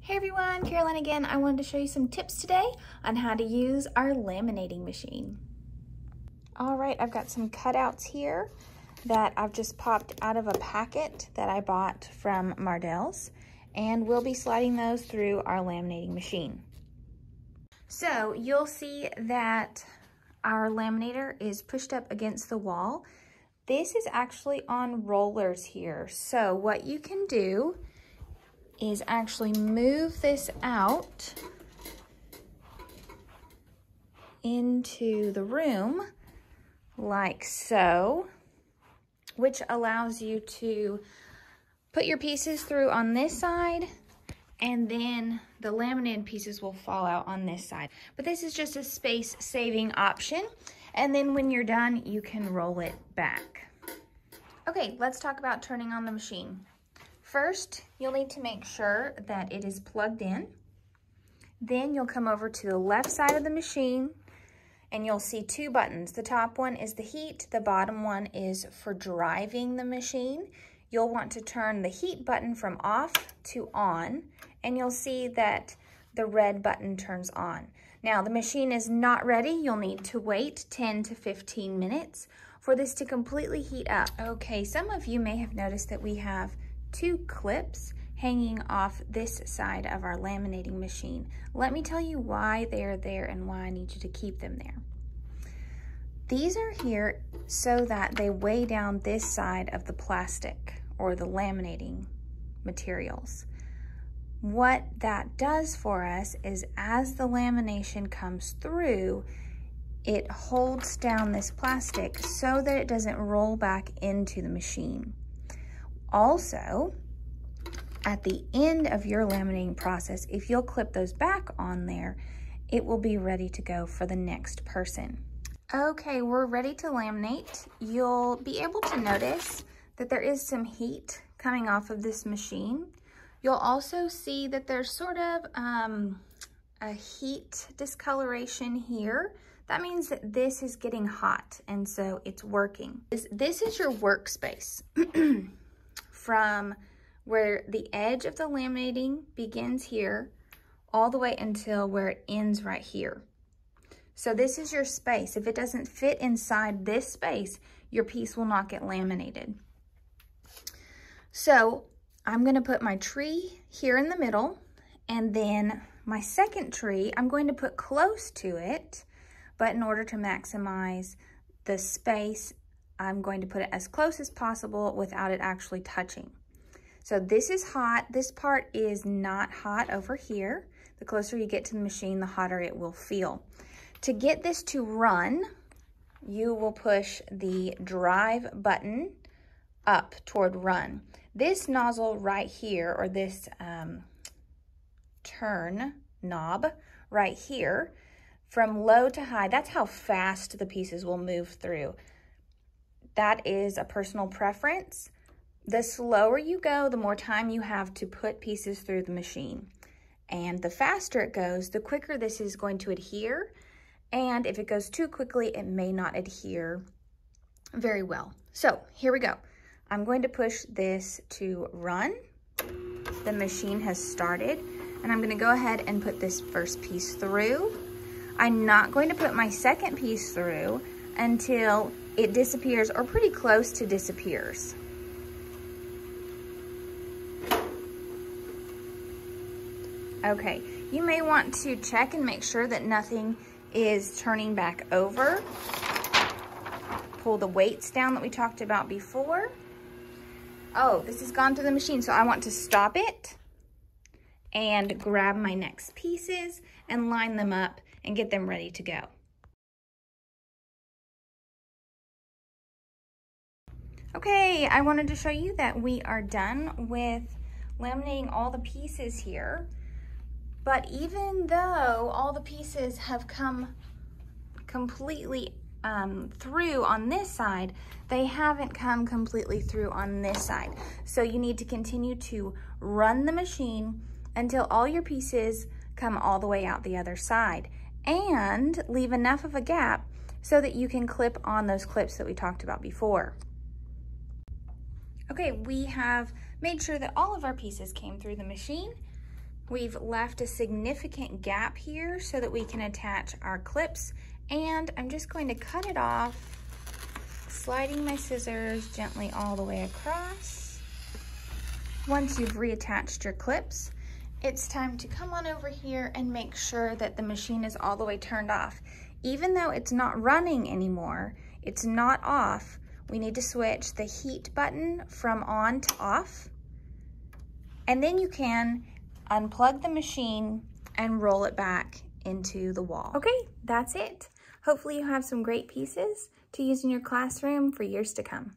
Hey everyone, Caroline again. I wanted to show you some tips today on how to use our laminating machine. All right, I've got some cutouts here that I've just popped out of a packet that I bought from Mardel's, and we'll be sliding those through our laminating machine. So you'll see that our laminator is pushed up against the wall. This is actually on rollers here. So what you can do is actually move this out into the room like so, which allows you to put your pieces through on this side, and then the laminated pieces will fall out on this side. But this is just a space-saving option, and then when you're done, you can roll it back. Okay, let's talk about turning on the machine. First, you'll need to make sure that it is plugged in. Then you'll come over to the left side of the machine and you'll see two buttons. The top one is the heat, the bottom one is for driving the machine. You'll want to turn the heat button from off to on, and you'll see that the red button turns on. Now, the machine is not ready. You'll need to wait 10 to 15 minutes for this to completely heat up. Okay, some of you may have noticed that we have two clips hanging off this side of our laminating machine. Let me tell you why they're there and why I need you to keep them there. These are here so that they weigh down this side of the plastic or the laminating materials. What that does for us is as the lamination comes through, it holds down this plastic so that it doesn't roll back into the machine. Also, at the end of your laminating process, if you'll clip those back on there, it will be ready to go for the next person. Okay, we're ready to laminate. You'll be able to notice that there is some heat coming off of this machine. You'll also see that there's sort of a heat discoloration here. That means that this is getting hot, and so it's working. This is your workspace. From where the edge of the laminating begins here all the way until where it ends right here. So this is your space. If it doesn't fit inside this space, your piece will not get laminated. So I'm going to put my tree here in the middle, and then my second tree I'm going to put close to it, but in order to maximize the space, I'm going to put it as close as possible without it actually touching. So this is hot. This part is not hot over here. The closer you get to the machine, the hotter it will feel. To get this to run, you will push the drive button up toward run. This nozzle right here, or this turn knob right here, from low to high, that's how fast the pieces will move through. That is a personal preference. The slower you go, the more time you have to put pieces through the machine. And the faster it goes, the quicker this is going to adhere. And if it goes too quickly, it may not adhere very well. So here we go. I'm going to push this to run. The machine has started, and I'm going to go ahead and put this first piece through. I'm not going to put my second piece through until it disappears, or pretty close to disappears. Okay, you may want to check and make sure that nothing is turning back over. Pull the weights down that we talked about before. Oh, this has gone through the machine, so I want to stop it and grab my next pieces and line them up and get them ready to go. Okay, I wanted to show you that we are done with laminating all the pieces here. But even though all the pieces have come completely through on this side, they haven't come completely through on this side. So you need to continue to run the machine until all your pieces come all the way out the other side, and leave enough of a gap so that you can clip on those clips that we talked about before. Okay, we have made sure that all of our pieces came through the machine, We've left a significant gap here so that we can attach our clips, and I'm just going to cut it off, sliding my scissors gently all the way across. Once you've reattached your clips, it's time to come on over here and make sure that the machine is all the way turned off. Even though it's not running anymore, it's not off, we need to switch the heat button from on to off, and then you can unplug the machine and roll it back into the wall. Okay, that's it. Hopefully you have some great pieces to use in your classroom for years to come.